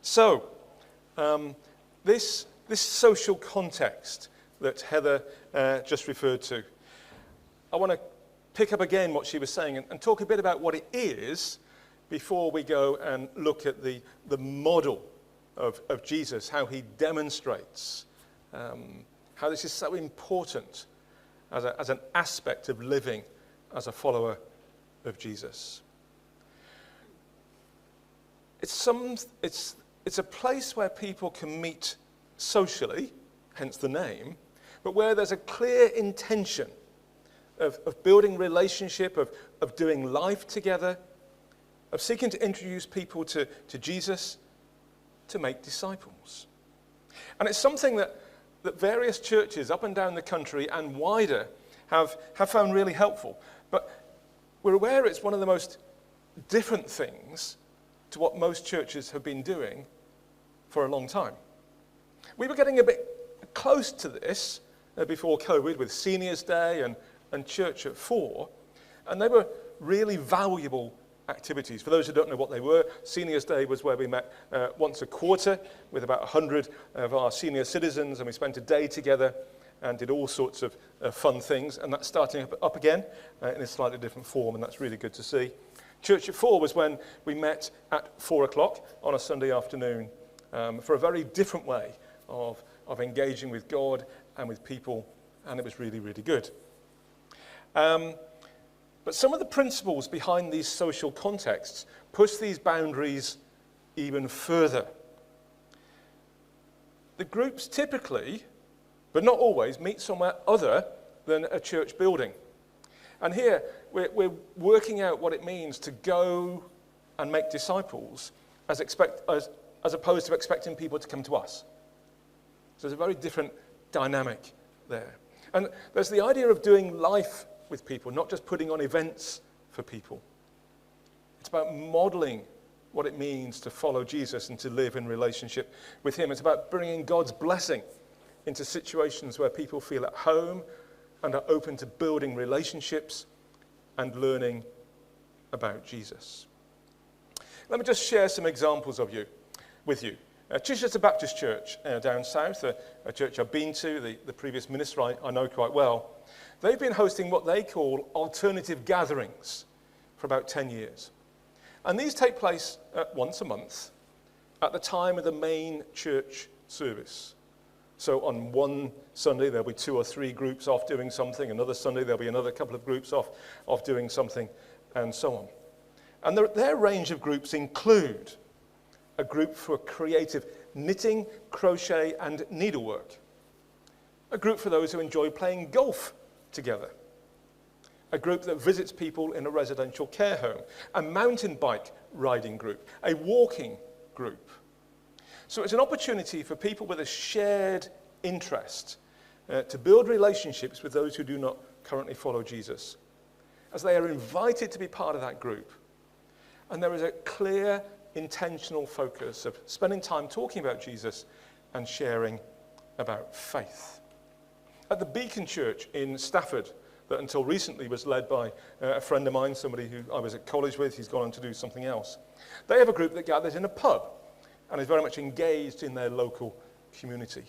So, this social context that Heather just referred to, I want to pick up again what she was saying and talk a bit about what it is before we go and look at the model of Jesus, how he demonstrates how this is so important as an aspect of living as a follower of Jesus. It's a place where people can meet socially, hence the name, but where there's a clear intention of building relationship, of doing life together, of seeking to introduce people to Jesus, to make disciples. And it's something that various churches up and down the country and wider have found really helpful. But we're aware it's one of the most different things to what most churches have been doing for a long time. We were getting a bit close to this before COVID with Seniors Day and Church at 4, and they were really valuable activities. For those who don't know what they were, Seniors Day was where we met once a quarter with about 100 of our senior citizens, and we spent a day together and did all sorts of fun things, and that's starting up again in a slightly different form, and that's really good to see. Church at 4 was when we met at 4 o'clock on a Sunday afternoon for a very different way of engaging with God and with people, and it was really, really good. But some of the principles behind these social contexts push these boundaries even further. The groups typically, but not always, meet somewhere other than a church building. And here, we're working out what it means to go and make disciples as opposed to expecting people to come to us. So there's a very different dynamic there. And there's the idea of doing life with people, not just putting on events for people. It's about modeling what it means to follow Jesus and to live in relationship with him. It's about bringing God's blessing into situations where people feel at home and are open to building relationships and learning about Jesus. Let me just share some examples with you. Chichester Baptist Church down south, a church I've been to, the previous minister I know quite well, they've been hosting what they call alternative gatherings for about 10 years. And these take place once a month at the time of the main church service. So on one Sunday, there'll be 2 or 3 groups off doing something. Another Sunday, there'll be another couple of groups off doing something, and so on. And their range of groups include a group for creative knitting, crochet, and needlework. A group for those who enjoy playing golf together. A group that visits people in a residential care home. A mountain bike riding group. A walking group. So it's an opportunity for people with a shared interest to build relationships with those who do not currently follow Jesus, as they are invited to be part of that group. And there is a clear, intentional focus of spending time talking about Jesus and sharing about faith. At the Beacon Church in Stafford, that until recently was led by a friend of mine, somebody who I was at college with, he's gone on to do something else. They have a group that gathers in a pub and is very much engaged in their local community.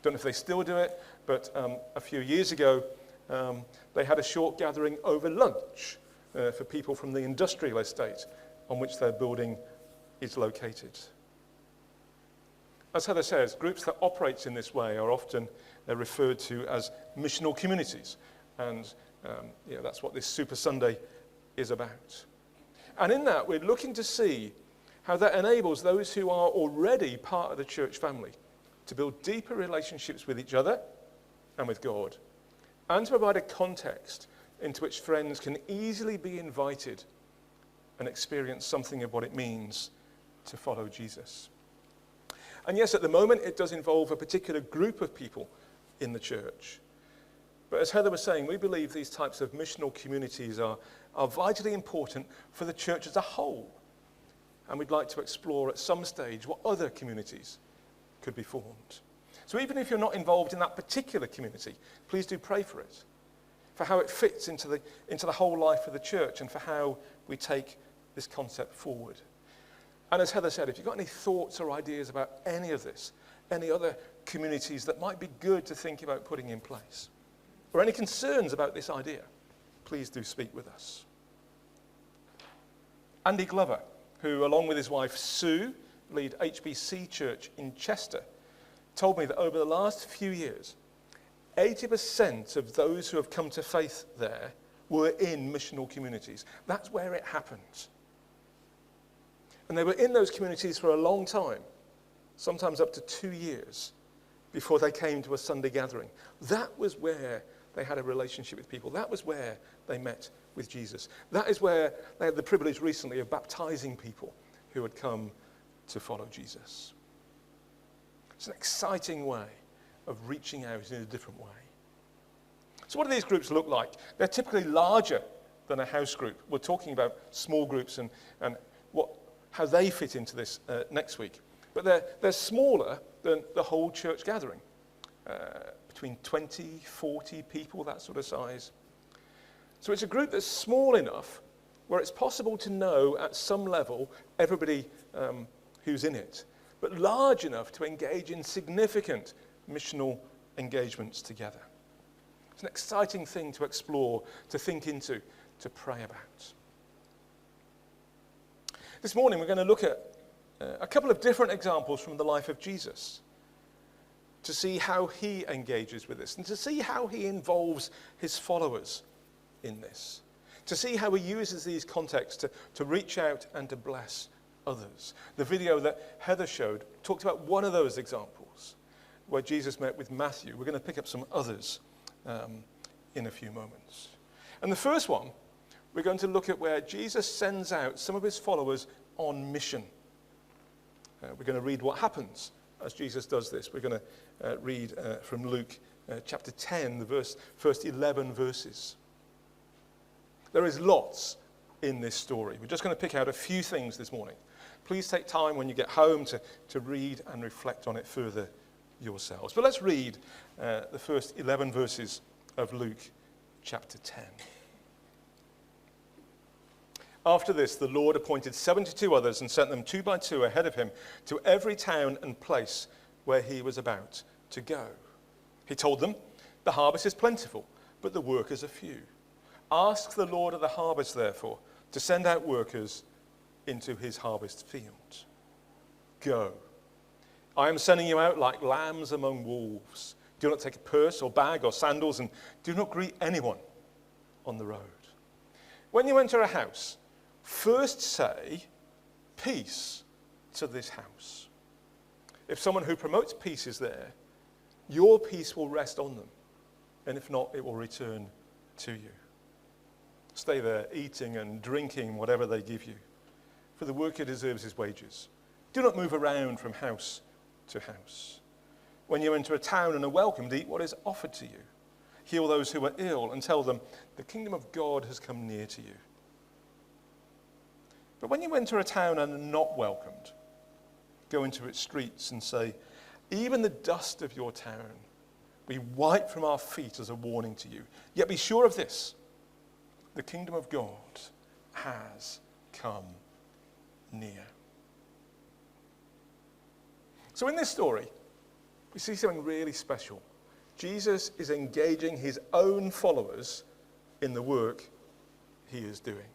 Don't know if they still do it, but a few years ago, they had a short gathering over lunch for people from the industrial estate on which their building is located. As Heather says, groups that operate in this way are often referred to as missional communities, and that's what this Super Sunday is about. And in that, we're looking to see how that enables those who are already part of the church family to build deeper relationships with each other and with God, and to provide a context into which friends can easily be invited and experience something of what it means to follow Jesus. And yes, at the moment, it does involve a particular group of people in the church. But as Heather was saying, we believe these types of missional communities are vitally important for the church as a whole. And we'd like to explore at some stage what other communities could be formed. So even if you're not involved in that particular community, please do pray for it, for how it fits into the whole life of the church and for how we take this concept forward. And as Heather said, if you've got any thoughts or ideas about any of this, any other communities that might be good to think about putting in place, or any concerns about this idea, please do speak with us. Andy Glover, who along with his wife Sue lead HBC Church in Chester, told me that over the last few years, 80% of those who have come to faith there were in missional communities. That's where it happened. And they were in those communities for a long time, sometimes up to 2 years, before they came to a Sunday gathering. That was where they had a relationship with people. That was where they met with Jesus. That is where they had the privilege recently of baptizing people who had come to follow Jesus. It's an exciting way of reaching out in a different way. So what do these groups look like? They're typically larger than a house group. We're talking about small groups and how they fit into this next week. But they're smaller than the whole church gathering. Between 20, 40 people, that sort of size. So it's a group that's small enough where it's possible to know at some level everybody who's in it, but large enough to engage in significant missional engagements together. It's an exciting thing to explore, to think into, to pray about. This morning we're going to look at a couple of different examples from the life of Jesus to see how he engages with this and to see how he involves his followers in this, to see how he uses these contexts to reach out and to bless others. The video that Heather showed talked about one of those examples where Jesus met with Matthew. We're going to pick up some others in a few moments. And the first one, we're going to look at where Jesus sends out some of his followers on mission. We're going to read what happens as Jesus does this. We're going to read from Luke chapter 10, the first 11 verses. There is lots in this story. We're just going to pick out a few things this morning. Please take time when you get home to read and reflect on it further yourselves. But let's read the first 11 verses of Luke chapter 10. After this, the Lord appointed 72 others and sent them 2 by 2 ahead of him to every town and place where he was about to go. He told them, "The harvest is plentiful, but the workers are few. Ask the Lord of the harvest, therefore, to send out workers into his harvest field. Go. I am sending you out like lambs among wolves. Do not take a purse or bag or sandals, and do not greet anyone on the road. When you enter a house, first say, 'Peace to this house.' If someone who promotes peace is there, your peace will rest on them, and if not, it will return to you. Stay there, eating and drinking whatever they give you, for the worker deserves his wages. Do not move around from house to house. When you enter a town and are welcomed, eat what is offered to you. Heal those who are ill and tell them, 'The kingdom of God has come near to you.' But when you enter a town and are not welcomed, go into its streets and say, 'Even the dust of your town we wipe from our feet as a warning to you. Yet be sure of this, the kingdom of God has come near.'" So in this story, we see something really special. Jesus is engaging his own followers in the work he is doing.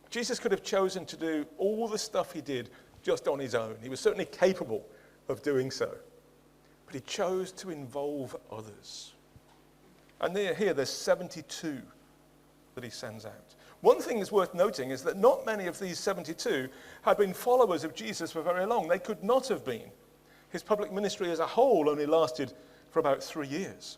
Jesus could have chosen to do all the stuff he did just on his own. He was certainly capable of doing so. But he chose to involve others. And here there's 72 that he sends out. One thing is worth noting is that not many of these 72 had been followers of Jesus for very long. They could not have been. His public ministry as a whole only lasted for about 3 years.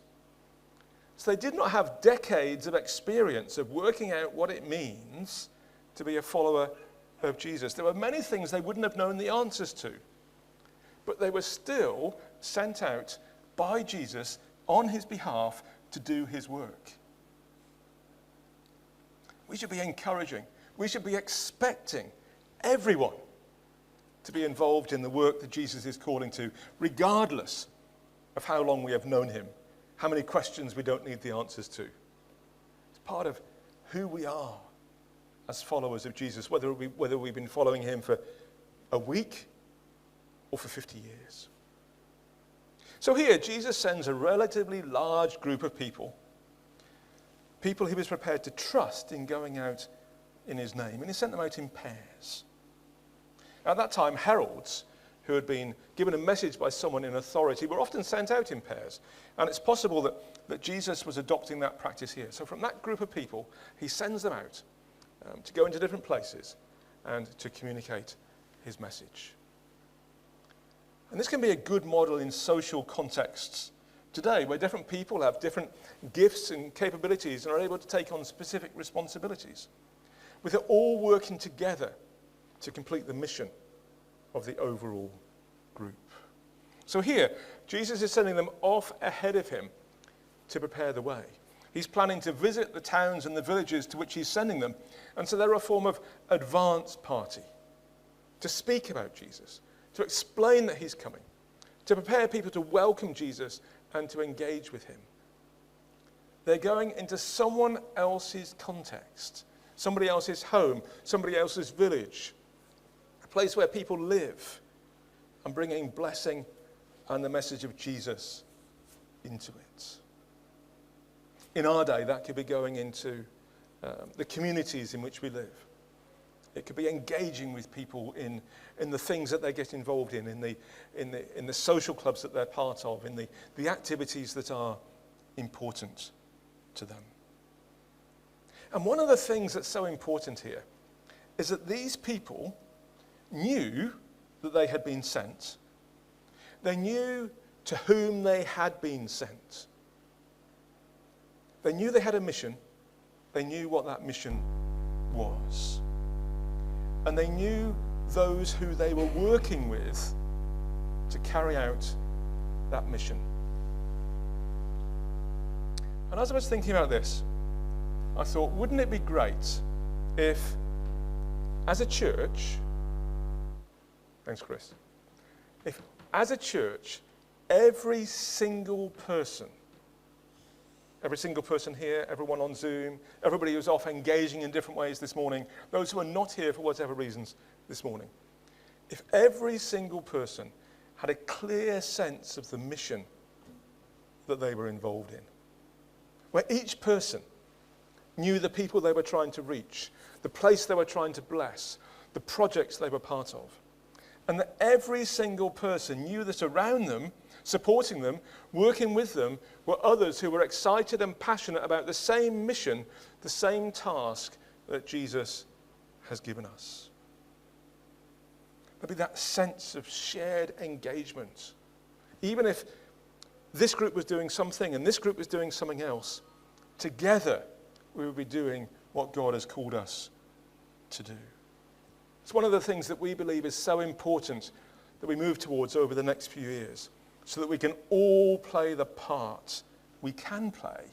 So they did not have decades of experience of working out what it means to be a follower of Jesus. There were many things they wouldn't have known the answers to. But they were still sent out by Jesus on his behalf to do his work. We should be encouraging. We should be expecting everyone to be involved in the work that Jesus is calling to, regardless of how long we have known him, how many questions we don't need the answers to. It's part of who we are as followers of Jesus, whether we've been following him for a week, or for 50 years. So here, Jesus sends a relatively large group of people he was prepared to trust in going out in his name, and he sent them out in pairs. At that time, heralds who had been given a message by someone in authority were often sent out in pairs, and it's possible that Jesus was adopting that practice here. So from that group of people, he sends them out to go into different places and to communicate his message. And this can be a good model in social contexts today, where different people have different gifts and capabilities and are able to take on specific responsibilities, with it all working together to complete the mission of the overall group. So here, Jesus is sending them off ahead of him to prepare the way. He's planning to visit the towns and the villages to which he's sending them, and so they're a form of advance party to speak about Jesus, to explain that he's coming, to prepare people to welcome Jesus and to engage with him. They're going into someone else's context, somebody else's home, somebody else's village, a place where people live, and bringing blessing and the message of Jesus into it. In our day, that could be going into the communities in which we live. It could be engaging with people in the things that they get involved in the social clubs that they're part of, in the activities that are important to them. And one of the things that's so important here is that these people knew that they had been sent. They knew to whom they had been sent. They knew they had a mission. They knew what that mission was. And they knew those who they were working with to carry out that mission. And as I was thinking about this, I thought, wouldn't it be great if, as a church, thanks, Chris, if, as a church, every single person here, everyone on Zoom, everybody who's off engaging in different ways this morning, those who are not here for whatever reasons this morning, if every single person had a clear sense of the mission that they were involved in, where each person knew the people they were trying to reach, the place they were trying to bless, the projects they were part of, and that every single person knew that around them, supporting them, working with them, were others who were excited and passionate about the same mission, the same task that Jesus has given us. There'll be that sense of shared engagement. Even if this group was doing something and this group was doing something else, together we will be doing what God has called us to do. It's one of the things that we believe is so important that we move towards over the next few years, so that we can all play the part we can play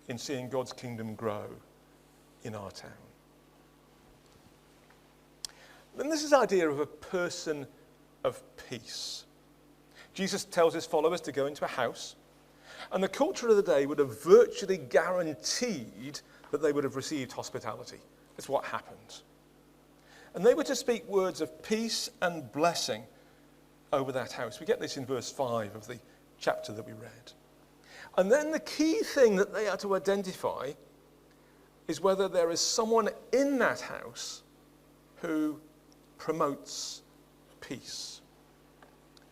in seeing God's kingdom grow in our town. Then there's this idea of a person of peace. Jesus tells his followers to go into a house, and the culture of the day would have virtually guaranteed that they would have received hospitality. That's what happened. And they were to speak words of peace and blessing over that house. We get this in verse 5 of the chapter that we read. And then the key thing that they are to identify is whether there is someone in that house who promotes peace.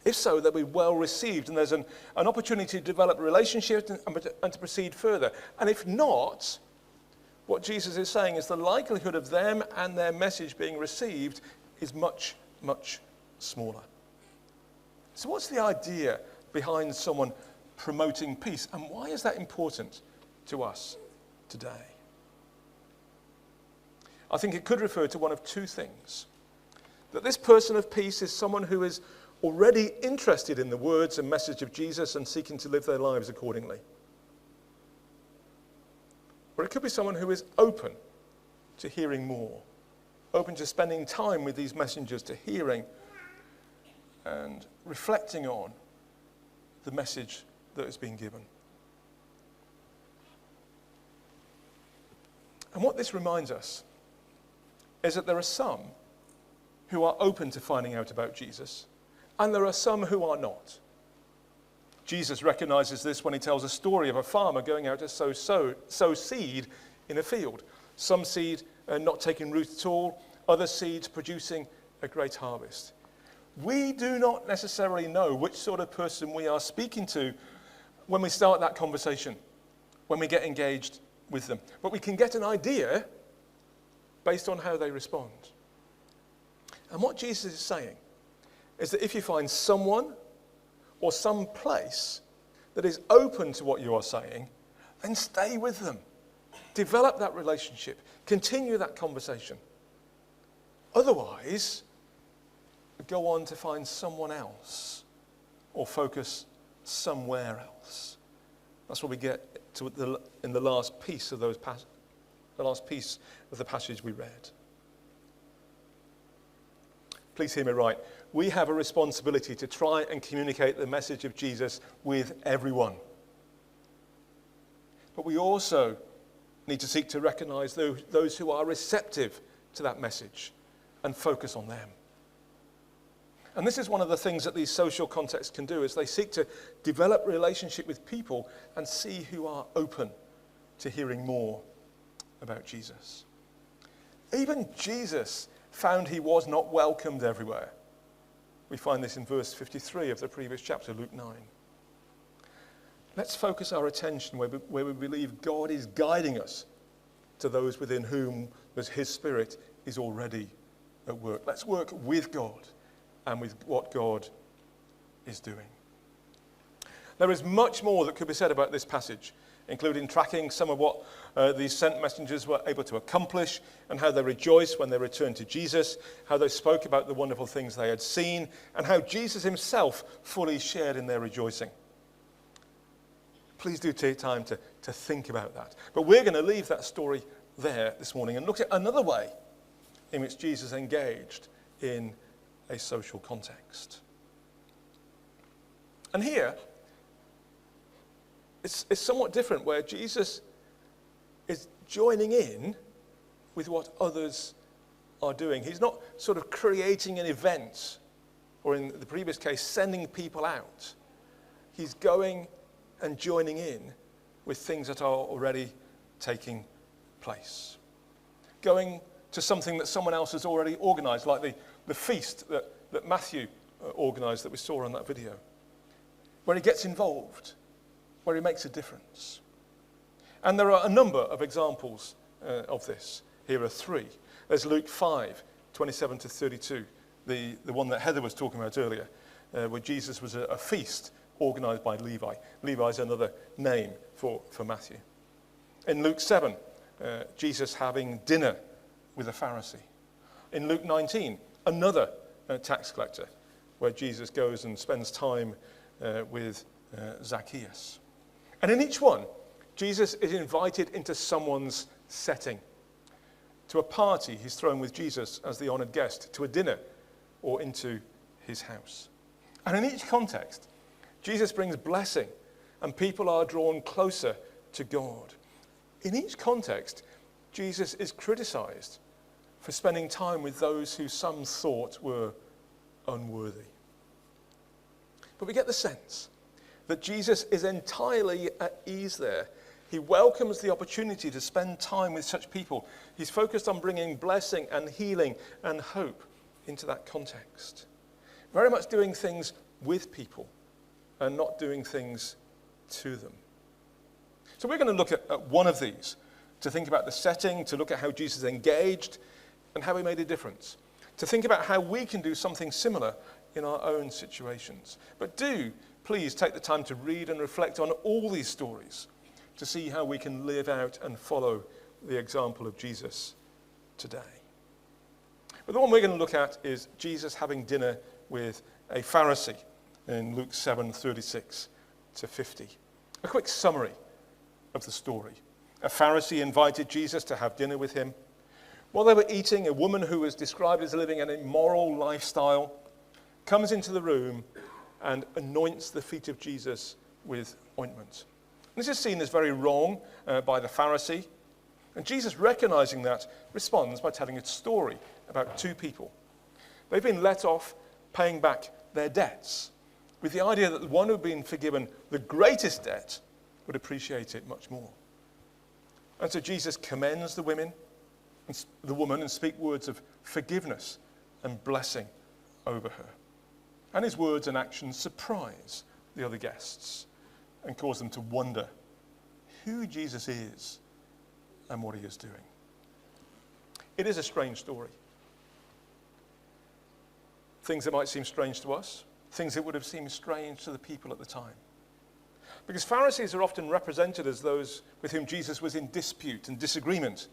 If so, they'll be well received, and there's an opportunity to develop relationships and to proceed further. And if not, what Jesus is saying is the likelihood of them and their message being received is much, much smaller. So what's the idea behind someone promoting peace, and why is that important to us today? I think it could refer to one of two things. That this person of peace is someone who is already interested in the words and message of Jesus and seeking to live their lives accordingly. Or it could be someone who is open to hearing more, open to spending time with these messengers, to hearing and reflecting on the message that has been given. And what this reminds us is that there are some who are open to finding out about Jesus, and there are some who are not. Jesus recognizes this when he tells a story of a farmer going out to sow seed in a field. Some seed not taking root at all, other seeds producing a great harvest. We do not necessarily know which sort of person we are speaking to when we start that conversation, when we get engaged with them. But we can get an idea based on how they respond. And what Jesus is saying is that if you find someone or some place that is open to what you are saying, then stay with them. Develop that relationship. Continue that conversation. Otherwise, go on to find someone else or focus somewhere else. That's what we get to in the last piece of the passage we read. Please hear me right. We have a responsibility to try and communicate the message of Jesus with everyone. But we also need to seek to recognize those who are receptive to that message and focus on them. And this is one of the things that these social contexts can do, is they seek to develop relationship with people and see who are open to hearing more about Jesus. Even Jesus found he was not welcomed everywhere. We find this in verse 53 of the previous chapter, Luke 9. Let's focus our attention where we believe God is guiding us to those within whom his Spirit is already at work. Let's work with God and with what God is doing. There is much more that could be said about this passage, including tracking some of what these sent messengers were able to accomplish and how they rejoiced when they returned to Jesus, how they spoke about the wonderful things they had seen, and how Jesus himself fully shared in their rejoicing. Please do take time to think about that. But we're going to leave that story there this morning and look at another way in which Jesus engaged in a social context. And here, it's somewhat different, where Jesus is joining in with what others are doing. He's not sort of creating an event, or in the previous case, sending people out. He's going and joining in with things that are already taking place. Going to something that someone else has already organized, like the feast that Matthew organized that we saw on that video, where he gets involved, where he makes a difference. And there are a number of examples of this. Here are three. There's Luke 5, 27 to 32, the one that Heather was talking about earlier, where Jesus was a feast organized by Levi. Levi is another name for Matthew. In Luke 7, Jesus having dinner with a Pharisee. In Luke 19, another tax collector, where Jesus goes and spends time with Zacchaeus. And in each one, Jesus is invited into someone's setting. To a party he's thrown with Jesus as the honored guest, to a dinner, or into his house. And in each context, Jesus brings blessing, and people are drawn closer to God. In each context, Jesus is criticized for spending time with those who some thought were unworthy. But we get the sense that Jesus is entirely at ease there. He welcomes the opportunity to spend time with such people. He's focused on bringing blessing and healing and hope into that context. Very much doing things with people and not doing things to them. So we're going to look at one of these, to think about the setting, to look at how Jesus engaged and how he made a difference, to think about how we can do something similar in our own situations. But do please take the time to read and reflect on all these stories to see how we can live out and follow the example of Jesus today. But the one we're going to look at is Jesus having dinner with a Pharisee in Luke 7, 36 to 50. A quick summary of the story. A Pharisee invited Jesus to have dinner with him. While they were eating, a woman who was described as living an immoral lifestyle comes into the room and anoints the feet of Jesus with ointment. This is seen as very wrong by the Pharisee. And Jesus, recognizing that, responds by telling a story about two people. They've been let off paying back their debts, with the idea that the one who'd been forgiven the greatest debt would appreciate it much more. And so Jesus commends the woman and speak words of forgiveness and blessing over her. And his words and actions surprise the other guests and cause them to wonder who Jesus is and what he is doing. It is a strange story. Things that might seem strange to us, things that would have seemed strange to the people at the time. Because Pharisees are often represented as those with whom Jesus was in dispute and disagreement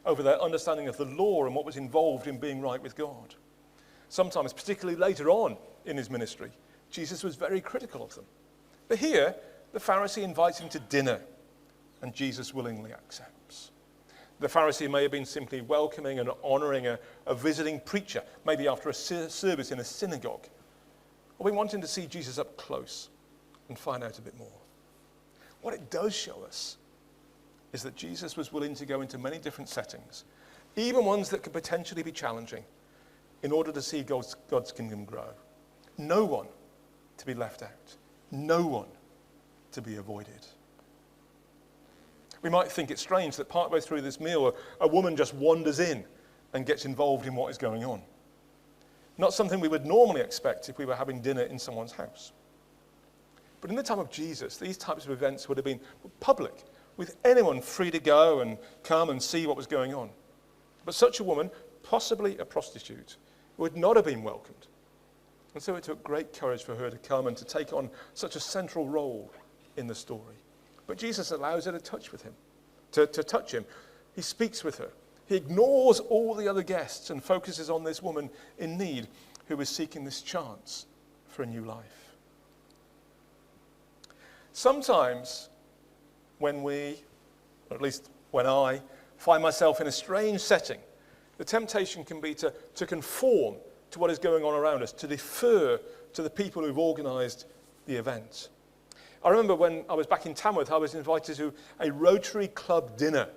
over their understanding of the law and what was involved in being right with God. Sometimes, particularly later on in his ministry, Jesus was very critical of them. But here, the Pharisee invites him to dinner, and Jesus willingly accepts. The Pharisee may have been simply welcoming and honoring a visiting preacher, maybe after a service in a synagogue, or we wanting to see Jesus up close and find out a bit more. What it does show us is that Jesus was willing to go into many different settings, even ones that could potentially be challenging, in order to see God's kingdom grow. No one to be left out. No one to be avoided. We might think it's strange that partway through this meal, a woman just wanders in and gets involved in what is going on. Not something we would normally expect if we were having dinner in someone's house. But in the time of Jesus, these types of events would have been public, with anyone free to go and come and see what was going on. But such a woman, possibly a prostitute, would not have been welcomed. And so it took great courage for her to come and to take on such a central role in the story. But Jesus allows her to touch him. He speaks with her. He ignores all the other guests and focuses on this woman in need who is seeking this chance for a new life. Sometimes when we, or at least when I, find myself in a strange setting, the temptation can be to conform to what is going on around us, to defer to the people who've organised the event. I remember when I was back in Tamworth, I was invited to a Rotary Club dinner.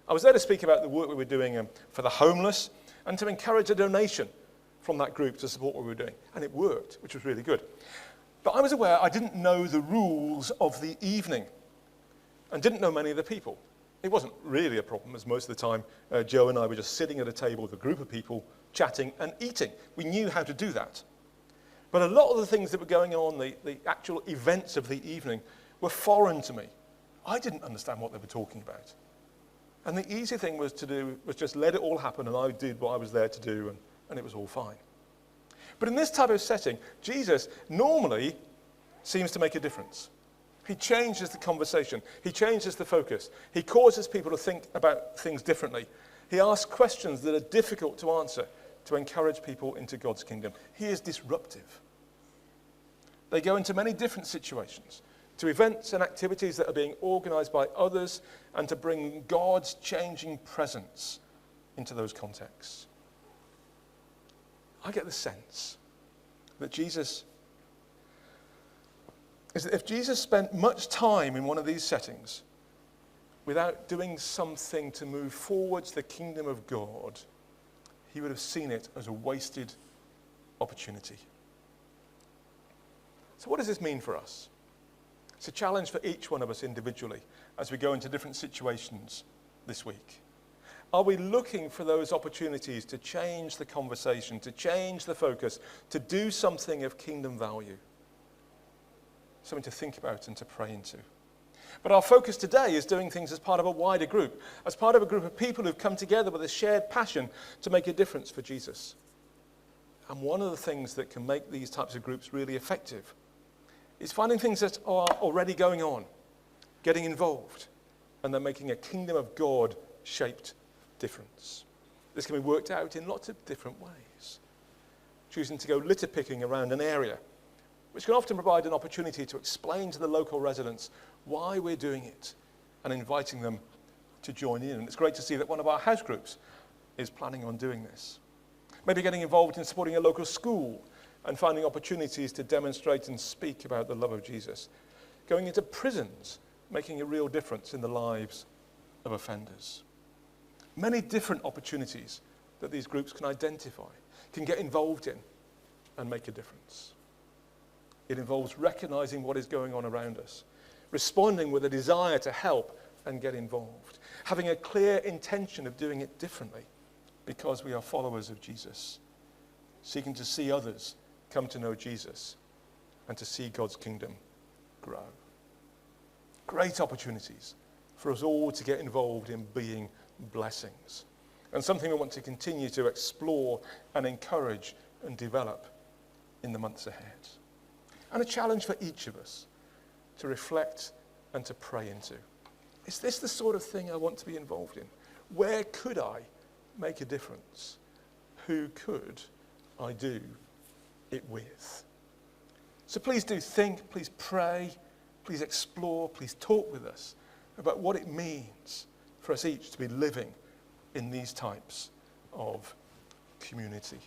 I was there to speak about the work we were doing for the homeless and to encourage a donation from that group to support what we were doing. And it worked, which was really good. But I was aware I didn't know the rules of the evening and didn't know many of the people. It wasn't really a problem, as most of the time Joe and I were just sitting at a table with a group of people, chatting and eating. We knew how to do that. But a lot of the things that were going on, the actual events of the evening, were foreign to me. I didn't understand what they were talking about. And the easy thing was just let it all happen, and I did what I was there to do, and it was all fine. But in this type of setting, Jesus normally seems to make a difference. He changes the conversation. He changes the focus. He causes people to think about things differently. He asks questions that are difficult to answer to encourage people into God's kingdom. He is disruptive. They go into many different situations, to events and activities that are being organised by others, and to bring God's changing presence into those contexts. I get the sense that if Jesus spent much time in one of these settings without doing something to move forwards the kingdom of God, he would have seen it as a wasted opportunity. So what does this mean for us? It's a challenge for each one of us individually as we go into different situations this week. Are we looking for those opportunities to change the conversation, to change the focus, to do something of kingdom value? Something to think about and to pray into. But our focus today is doing things as part of a wider group, as part of a group of people who've come together with a shared passion to make a difference for Jesus. And one of the things that can make these types of groups really effective is finding things that are already going on, getting involved, and then making a kingdom of God shaped difference. This can be worked out in lots of different ways. Choosing to go litter picking around an area, which can often provide an opportunity to explain to the local residents why we're doing it and inviting them to join in. And it's great to see that one of our house groups is planning on doing this. Maybe getting involved in supporting a local school and finding opportunities to demonstrate and speak about the love of Jesus. Going into prisons, making a real difference in the lives of offenders. Many different opportunities that these groups can identify. can get involved in and make a difference. It involves recognizing what is going on around us, responding with a desire to help and get involved, having a clear intention of doing it differently because we are followers of Jesus, seeking to see others come to know Jesus and to see God's kingdom grow. Great opportunities for us all to get involved in being blessings, and something we want to continue to explore and encourage and develop in the months ahead. And a challenge for each of us to reflect and to pray into. Is this the sort of thing I want to be involved in? Where could I make a difference? Who could I do it with? So please do think, please pray, please explore, please talk with us about what it means for us each to be living in these types of community.